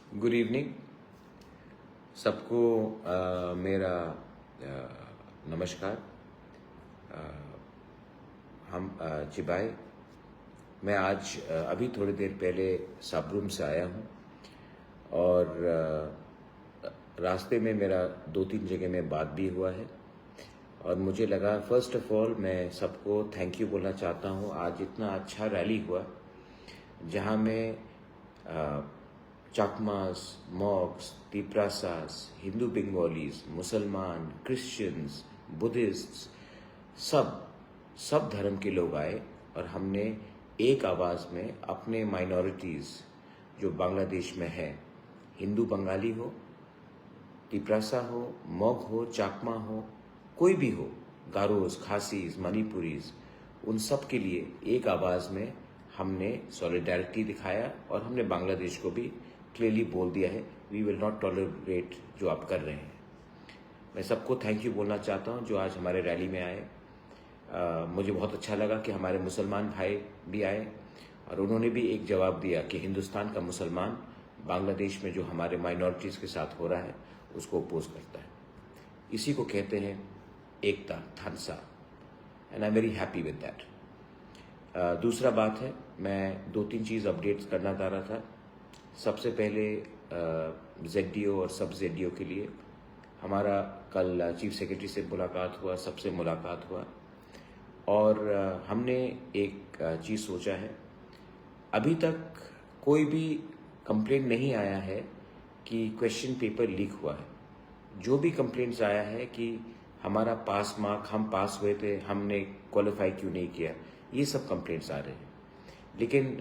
Good evening सबको। मेरा नमस्कार। हम चिबाई। मैं आज अभी थोड़ी देर पहले साबरूम से आया हूँ और रास्ते में मेरा 2-3 जगह में बात भी हुआ है और मुझे लगा फर्स्ट ऑफ ऑल मैं सबको थैंक यू बोलना चाहता हूँ। आज इतना अच्छा रैली हुआ जहाँ में चाकमास, मॉक्स, तिप्रासास, हिंदू बंगालीज, मुसलमान, क्रिश्चियंस, बुद्धिस्ट्स, सब धर्म के लोग आए और हमने एक आवाज़ में अपने माइनॉरिटीज़ जो बांग्लादेश में है, हिंदू बंगाली हो, तिप्रासा हो, मॉग हो, चाकमा हो, कोई भी हो, गारोज, खासीज, मणिपुरीज, उन सब के लिए एक आवाज़ में हमने सॉलिडारिटी दिखाया और हमने बांग्लादेश को भी क्लियरली बोल दिया है वी विल नॉट टॉलरेट जो आप कर रहे हैं। मैं सबको थैंक यू बोलना चाहता हूं जो आज हमारे रैली में आए। मुझे बहुत अच्छा लगा कि हमारे मुसलमान भाई भी आए और उन्होंने भी एक जवाब दिया कि हिंदुस्तान का मुसलमान बांग्लादेश में जो हमारे माइनॉरिटीज़ के साथ हो रहा है उसको अपोज करता है। इसी को कहते हैं एकता, थानसा, and I am very happy with that. दूसरा बात है, मैं 2-3 चीज़ अपडेट्स करना चाह रहा था। सबसे पहले ZDO और सब ZDO के लिए हमारा कल चीफ सेक्रेटरी से मुलाकात हुआ, सबसे मुलाकात हुआ और हमने एक चीज़ सोचा है। अभी तक कोई भी कंप्लेंट नहीं आया है कि क्वेश्चन पेपर लीक हुआ है। जो भी कंप्लेंट्स आया है कि हमारा पास मार्क, हम पास हुए थे, हमने क्वालिफाई क्यों नहीं किया, ये सब कंप्लेंट्स आ रहे हैं। लेकिन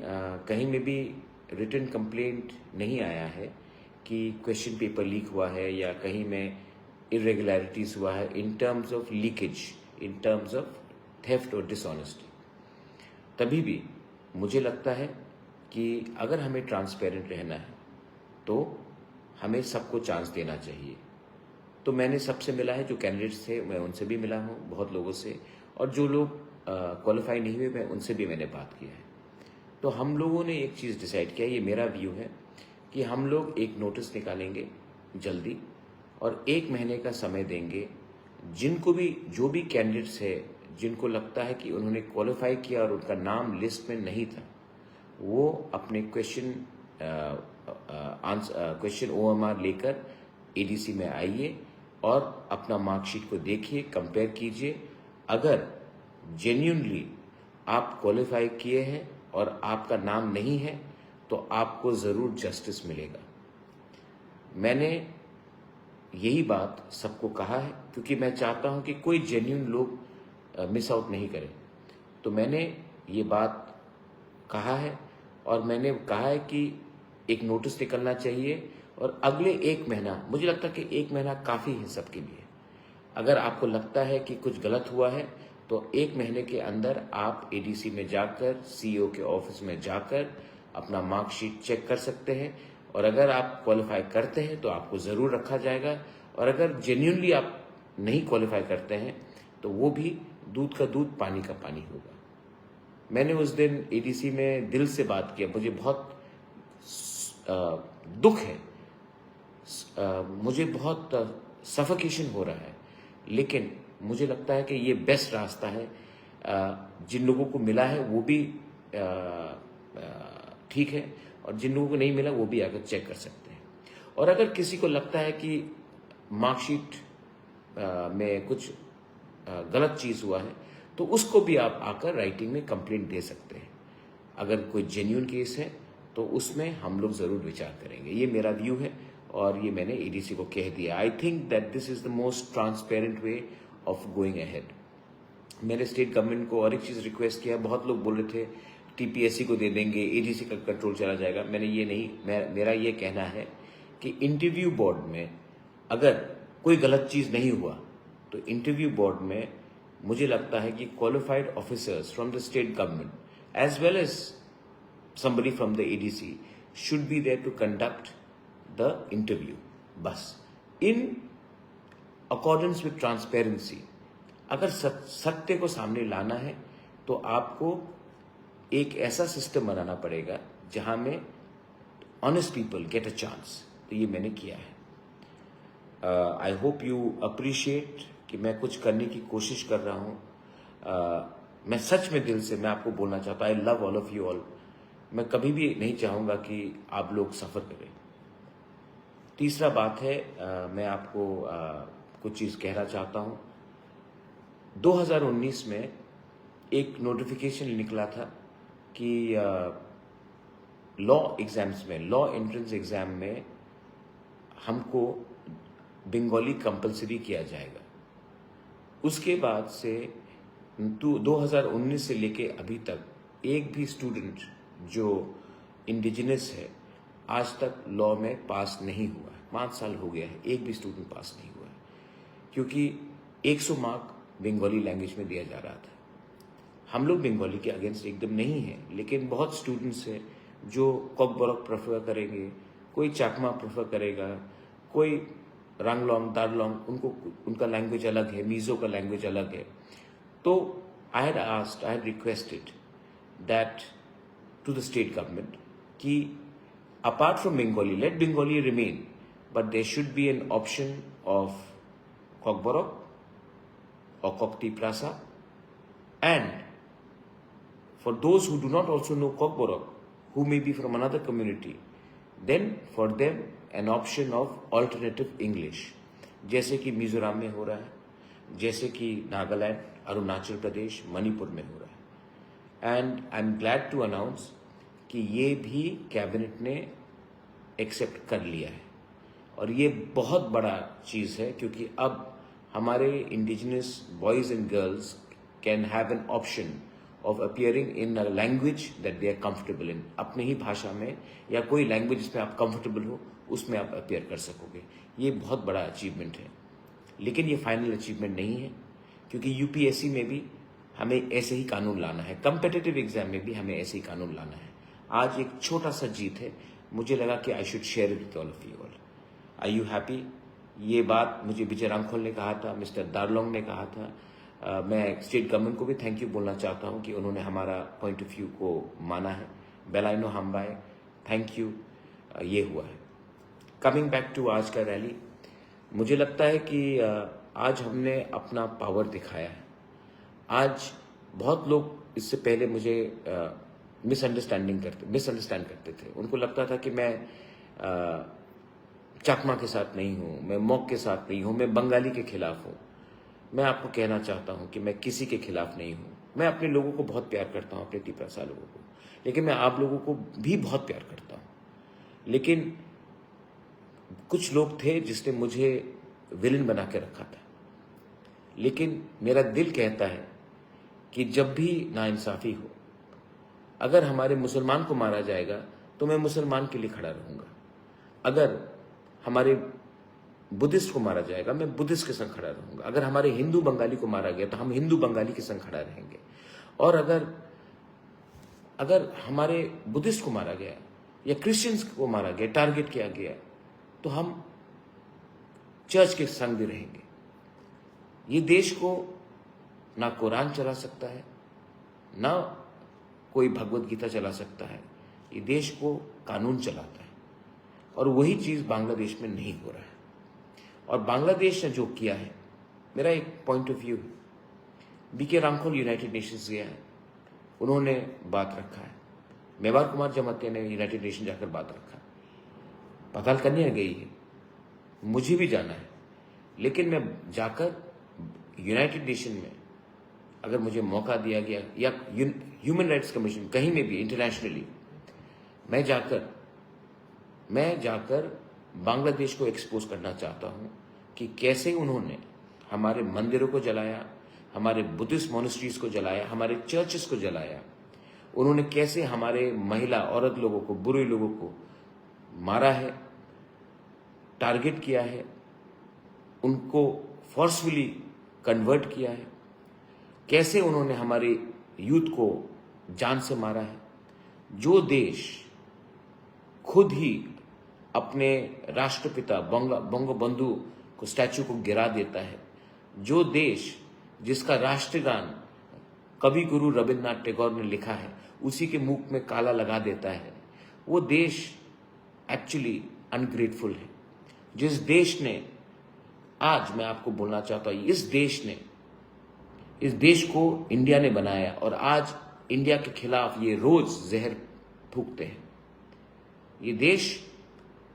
कहीं में भी रिटन कंप्लेंट नहीं आया है कि क्वेश्चन पेपर लीक हुआ है या कहीं में इरेगुलरिटीज हुआ है in terms of leakage, in terms of theft और डिसऑनेस्टी। तभी भी मुझे लगता है कि अगर हमें ट्रांसपेरेंट रहना है तो हमें सबको चांस देना चाहिए। तो मैंने सबसे मिला है, जो कैंडिडेट्स थे मैं उनसे भी मिला हूँ, बहुत लोगों से, और जो लोग क्वालिफाई नहीं हुए मैं उनसे भी मैंने बात किया है। तो हम लोगों ने एक चीज़ डिसाइड किया, ये मेरा व्यू है कि हम लोग एक नोटिस निकालेंगे जल्दी और 1 महीने का समय देंगे। जिनको भी, जो भी कैंडिडेट्स है जिनको लगता है कि उन्होंने क्वालिफाई किया और उनका नाम लिस्ट में नहीं था, वो अपने क्वेश्चन OMR लेकर ADC में आइए और अपना मार्कशीट को देखिए, कंपेयर कीजिए। अगर जेन्युइनली आप क्वालिफाई किए हैं और आपका नाम नहीं है तो आपको ज़रूर जस्टिस मिलेगा। मैंने यही बात सबको कहा है क्योंकि मैं चाहता हूं कि कोई जेन्युइन लोग मिस आउट नहीं करें। तो मैंने ये बात कहा है और मैंने कहा है कि एक नोटिस निकलना चाहिए और अगले 1 महीना, मुझे लगता है कि 1 महीना काफ़ी है सबके लिए। अगर आपको लगता है कि कुछ गलत हुआ है तो 1 महीने के अंदर आप ADC में जाकर, CEO के ऑफिस में जाकर अपना मार्कशीट चेक कर सकते हैं और अगर आप क्वालिफाई करते हैं तो आपको ज़रूर रखा जाएगा और अगर जेन्युइनली आप नहीं क्वालिफाई करते हैं तो वो भी दूध का दूध, पानी का पानी होगा। मैंने उस दिन ADC में दिल से बात किया, मुझे बहुत दुख है, मुझे बहुत सफोकेशन हो रहा है, लेकिन मुझे लगता है कि ये बेस्ट रास्ता है। जिन लोगों को मिला है वो भी ठीक है और जिन लोगों को नहीं मिला वो भी आकर चेक कर सकते हैं। और अगर किसी को लगता है कि मार्कशीट में कुछ गलत चीज़ हुआ है तो उसको भी आप आकर राइटिंग में कंप्लेंट दे सकते हैं। अगर कोई जेन्युइन केस है तो उसमें हम लोग ज़रूर विचार करेंगे। ये मेरा व्यू है और ये मैंने ADC को कह दिया। I think that this is the most transparent way of going ahead. मैंने स्टेट गवर्नमेंट को और एक चीज़ रिक्वेस्ट किया, बहुत लोग बोल रहे थे TPSC को दे देंगे, ADC का कंट्रोल चला जाएगा। मैंने ये नहीं, मेरा ये कहना है कि इंटरव्यू बोर्ड में अगर कोई गलत चीज़ नहीं हुआ तो इंटरव्यू बोर्ड में मुझे लगता है कि qualified officers from the state government as well as somebody from the ADC should be there to conduct the interview. बस in accordance with transparency, अगर सत्य को सामने लाना है तो आपको एक ऐसा सिस्टम बनाना पड़ेगा जहां में honest people get a chance. तो ये मैंने किया है। आई होप यू अप्रिशिएट कि मैं कुछ करने की कोशिश कर रहा हूँ। मैं सच में दिल से मैं आपको बोलना चाहता हूँ, I love all of you all. मैं कभी भी नहीं चाहूँगा कि आप लोग सफ़र करें। तीसरा बात है, मैं आपको कुछ चीज़ कहना चाहता हूँ। 2019 में एक नोटिफिकेशन निकला था कि लॉ एग्ज़ाम्स में, लॉ एंट्रेंस एग्ज़ाम में हमको बंगाली कंपलसरी किया जाएगा। उसके बाद से 2019 से लेके अभी तक एक भी स्टूडेंट जो इंडिजिनस है आज तक लॉ में पास नहीं हुआ है। 5 साल हो गया है, एक भी स्टूडेंट पास नहीं हुआ है, क्योंकि 100 मार्क बंगाली लैंग्वेज में दिया जा रहा था। हम लोग बंगाली के अगेंस्ट एकदम नहीं है, लेकिन बहुत स्टूडेंट्स हैं जो कॉकबरक प्रेफर करेंगे, कोई चाकमा प्रेफर करेगा, कोई रंगलोंग, दारलोंग, उनका लैंग्वेज अलग है, मीज़ो का लैंग्वेज अलग है। तो I had requested that to the state government कि apart from Bengali, let Bengali remain, but there should be an option of Kokborok or Kokti Prasa, and for those who do not also know Kokborok, who may be from another community, then for them an option of alternative English, जैसे कि मिजोरम में हो रहा है, जैसे कि नागालैंड, अरुणाचल प्रदेश, मणिपुर में हो रहा है। And I am glad to announce कि ये भी कैबिनेट ने एक्सेप्ट कर लिया है, और ये बहुत बड़ा चीज़ है, क्योंकि अब हमारे indigenous boys and girls can have an option of appearing in a language that they are comfortable in. अपने ही भाषा में या कोई लैंग्वेज जिसमें आप कंफर्टेबल हो उसमें आप अपियर कर सकोगे। ये बहुत बड़ा अचीवमेंट है, लेकिन ये फाइनल अचीवमेंट नहीं है, क्योंकि यूपीएससी में भी हमें ऐसे ही कानून लाना है, कम्पिटिटिव एग्जाम में भी हमें ऐसे ही कानून लाना है। आज एक छोटा सा जीत है, मुझे लगा कि I should share it with all of you all. Are you happy? ये बात मुझे विजय रामखोल ने कहा था, मिस्टर दारलोंग ने कहा था। मैं स्टेट गवर्नमेंट को भी थैंक यू बोलना चाहता हूँ कि उन्होंने हमारा पॉइंट ऑफ व्यू को माना है। बेलाइनो हमबाई, थैंक यू। ये हुआ है। कमिंग बैक टू आज का रैली, मुझे लगता है कि आज हमने अपना पावर दिखाया है। आज बहुत लोग इससे पहले मुझे मिसअंडरस्टैंड करते थे। उनको लगता था कि मैं चकमा के साथ नहीं हूँ, मैं मॉक के साथ नहीं हूँ, मैं बंगाली के खिलाफ हूँ। मैं आपको कहना चाहता हूँ कि मैं किसी के खिलाफ नहीं हूँ। मैं अपने लोगों को बहुत प्यार करता हूँ, अपने टिप्रासा लोगों को, लेकिन मैं आप लोगों को भी बहुत प्यार करता हूँ। लेकिन कुछ लोग थे जिसने मुझे विलन बना के रखा था, लेकिन मेरा दिल कहता है कि जब भी नाइंसाफ़ी हो, अगर हमारे मुसलमान को मारा जाएगा तो मैं मुसलमान के लिए खड़ा रहूँगा। अगर हमारे बुद्धिस्ट को मारा जाएगा, मैं बुद्धिस्ट के संग खड़ा रहूँगा। अगर हमारे हिंदू बंगाली को मारा गया तो हम हिंदू बंगाली के संग खड़ा रहेंगे। और अगर हमारे बुद्धिस्ट को मारा गया या क्रिश्चियंस को मारा गया, टारगेट किया गया, तो हम चर्च के संग भी रहेंगे। ये देश को ना कुरान चला सकता है, ना कोई भगवत गीता चला सकता है। ये देश को कानून चलाता है, और वही चीज़ बांग्लादेश में नहीं हो रहा है। और बांग्लादेश ने जो किया है, मेरा एक पॉइंट ऑफ व्यू है। बीके रामखोल यूनाइटेड नेशंस गया है, उन्होंने बात रखा है। मेवार कुमार जमातिया ने यूनाइटेड नेशन जाकर बात रखा है। पताल कन्या गई है, मुझे भी जाना है, लेकिन मैं जाकर यूनाइटेड नेशन में अगर मुझे मौका दिया गया, या ह्यूमन राइट्स कमीशन, कहीं में भी इंटरनेशनली, मैं जाकर बांग्लादेश को एक्सपोज करना चाहता हूं कि कैसे उन्होंने हमारे मंदिरों को जलाया, हमारे बुद्धिस्ट मोनेस्ट्रीज को जलाया, हमारे चर्चेस को जलाया। उन्होंने कैसे हमारे महिला, औरत लोगों को, बुरे लोगों को मारा है, टारगेट किया है, उनको फोर्सफुली कन्वर्ट किया है। कैसे उन्होंने हमारे यूथ को जान से मारा है। जो देश खुद ही अपने राष्ट्रपिता बंगबंधु को स्टैचू को गिरा देता है, जो देश जिसका राष्ट्रगान कवि गुरु रविन्द्रनाथ टैगोर ने लिखा है, उसी के मुख में काला लगा देता है, वो देश एक्चुअली अनग्रेटफुल है। जिस देश ने, आज मैं आपको बोलना चाहता हूं, इस देश को इंडिया ने बनाया और आज इंडिया के खिलाफ ये रोज जहर फूकते हैं। ये देश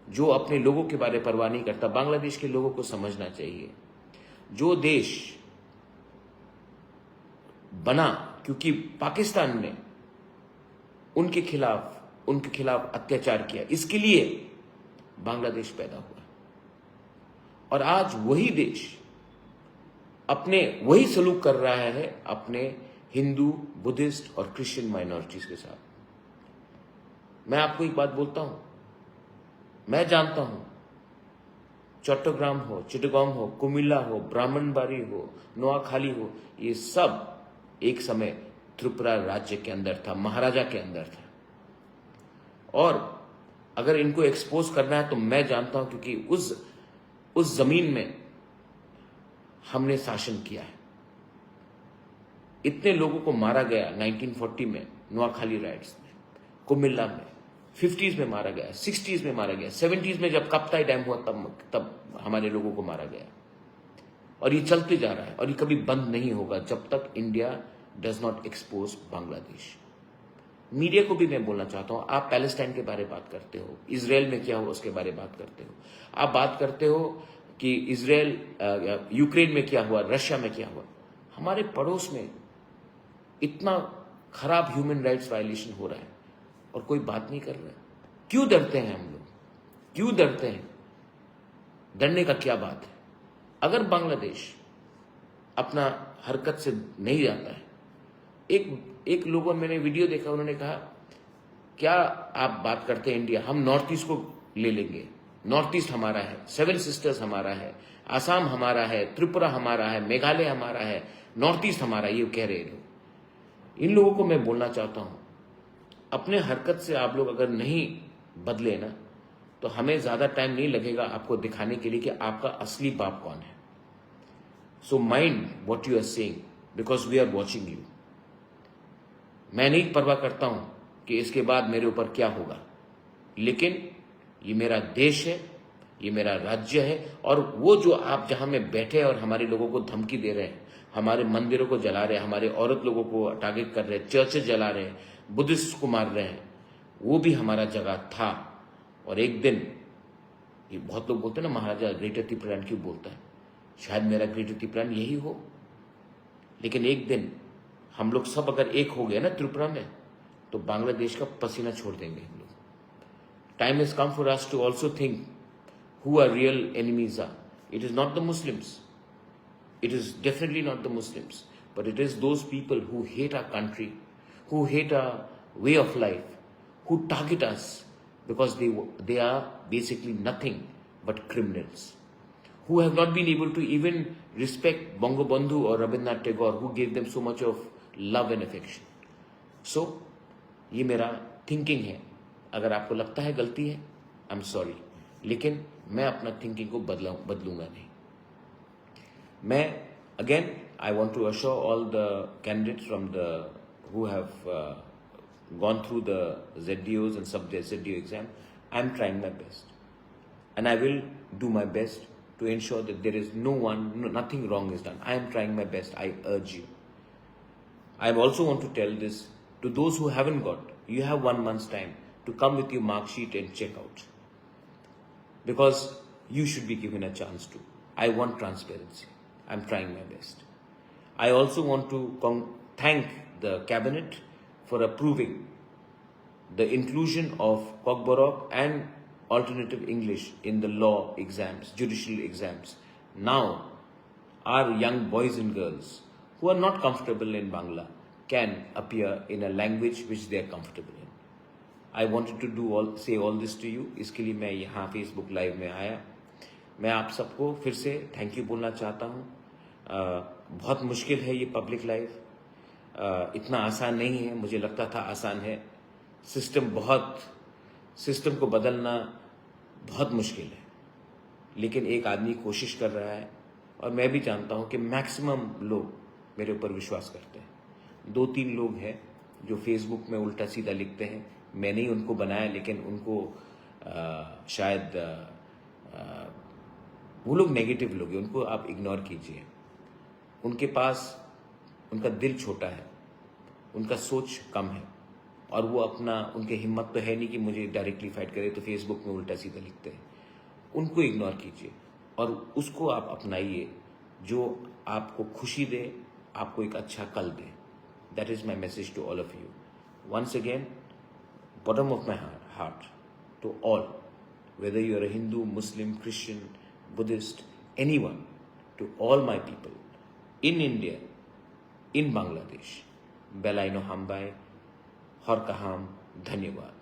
जो अपने लोगों के बारे में परवाह नहीं करता। बांग्लादेश के लोगों को समझना चाहिए, जो देश बना क्योंकि पाकिस्तान ने उनके खिलाफ अत्याचार किया, इसके लिए बांग्लादेश पैदा हुआ। और आज वही देश वही सलूक कर रहा है अपने हिंदू, बुद्धिस्ट और क्रिश्चियन माइनॉरिटीज के साथ। मैं आपको एक बात बोलता हूं, मैं जानता हूं, चट्टग्राम हो, चिटगांव हो, कुमिल्ला हो, ब्राह्मणबाड़ी हो, नोआखाली हो, ये सब एक समय त्रिपुरा राज्य के अंदर था, महाराजा के अंदर था। और अगर इनको एक्सपोज करना है तो मैं जानता हूं, क्योंकि उस जमीन में हमने शासन किया है। इतने लोगों को मारा गया 1940 में नोआखाली राइट्स में, कुमिल्ला में, 50s में मारा गया, 60s में मारा गया, 70s में जब कप्ताई डैम हुआ तब हमारे लोगों को मारा गया। और ये चलते जा रहा है और ये कभी बंद नहीं होगा जब तक India does not expose Bangladesh. Media को भी मैं बोलना चाहता हूं, आप पैलेस्टाइन के बारे में बात करते हो, इजराइल में क्या हुआ उसके बारे में बात करते हो, आप बात करते हो कि यूक्रेन में क्या हुआ, रशिया में क्या हुआ। हमारे पड़ोस में इतना खराब ह्यूमन राइट्स वायलेशन हो रहा है और कोई बात नहीं कर रहा है। क्यों डरते हैं हम लोग, क्यों डरते हैं? डरने का क्या बात है? अगर बांग्लादेश अपना हरकत से नहीं जाता है, एक लोगों, मैंने वीडियो देखा, उन्होंने कहा क्या आप बात करते हैं इंडिया, हम नॉर्थ ईस्ट को ले लेंगे, नॉर्थ ईस्ट हमारा है, 7 सिस्टर्स हमारा है, आसाम हमारा है, त्रिपुरा हमारा है, मेघालय हमारा है, नॉर्थ ईस्ट हमारा, ये कह रहे लोग। इन लोगों को मैं बोलना चाहता हूं, अपने हरकत से आप लोग अगर नहीं बदले ना, तो हमें ज्यादा टाइम नहीं लगेगा आपको दिखाने के लिए कि आपका असली बाप कौन है। So mind what you are saying, because we are watching you. मैं नहीं परवाह करता हूं कि इसके बाद मेरे ऊपर क्या होगा, लेकिन ये मेरा देश है, ये मेरा राज्य है। और वो जो आप जहां में बैठे और हमारे लोगों को धमकी दे रहे हैं, हमारे मंदिरों को जला रहे हैं, हमारे औरत लोगों को टारगेट कर रहे हैं, चर्चेज जला रहे हैं, बुद्धिस्ट को मार रहे हैं, वो भी हमारा जगह था। और एक दिन, ये बहुत लोग बोलते हैं ना महाराजा ग्रेटर त्रिपुरान क्यों बोलता है, शायद मेरा ग्रेटर त्रिपुरान यही हो। लेकिन एक दिन हम लोग सब अगर एक हो गए ना त्रिपुरा में, तो बांग्लादेश का पसीना छोड़ देंगे हम लोग। Time has come for us to also think who our real enemies are. It is not the Muslims. It is definitely not the Muslims. But it is those people who hate our country, who hate our way of life, who target us because they are basically nothing but criminals, who have not been able to even respect Bangabandhu or Rabindranath Tagore, who gave them so much of love and affection. So, ये मेरा thinking है। अगर आपको लगता है गलती है, I am sorry, लेकिन मैं अपना थिंकिंग को बदलूंगा नहीं। मैं again I want to assure all the candidates from the who have gone through the ZDOs and sub ZDO exam, I am trying my best and I will do my best to ensure that there is nothing wrong is done. I am trying my best, I urge you. I also want to tell this to those who haven't got, you have 1 month's time to come with your mark sheet and check out, because you should be given a chance to. I want transparency. I'm trying my best. I also want to thank the cabinet for approving the inclusion of Kokborok and alternative English in the law exams, judicial exams. Now, our young boys and girls who are not comfortable in Bangla can appear in a language which they are comfortable in. I wanted to say all this to you. इसके लिए मैं यहाँ Facebook live में आया। मैं आप सबको फिर से थैंक यू बोलना चाहता हूँ। बहुत मुश्किल है ये पब्लिक लाइव, इतना आसान नहीं है। मुझे लगता था आसान है। सिस्टम को बदलना बहुत मुश्किल है, लेकिन एक आदमी कोशिश कर रहा है और मैं भी जानता हूँ कि मैक्सिमम लोग मेरे ऊपर विश्वास करते हैं। 2-3 लोग हैं जो फेसबुक में उल्टा सीधा लिखते हैं, मैंने ही उनको बनाया, लेकिन उनको शायद वो लोग नेगेटिव लोग हैं, उनको आप इग्नोर कीजिए। उनके पास उनका दिल छोटा है, उनका सोच कम है, और वो अपना उनके हिम्मत तो है नहीं कि मुझे डायरेक्टली फाइट करे, तो फेसबुक में उल्टा सीधा लिखते हैं। उनको इग्नोर कीजिए और उसको आप अपनाइए जो आपको खुशी दे, आपको एक अच्छा कल दे। That is my message to all of you. Once again, bottom of my heart, to all, whether you are a Hindu, Muslim, Christian, Buddhist, anyone, to all my people in India, in Bangladesh, Belaino Hambai, Har Kaham, Dhanyavad.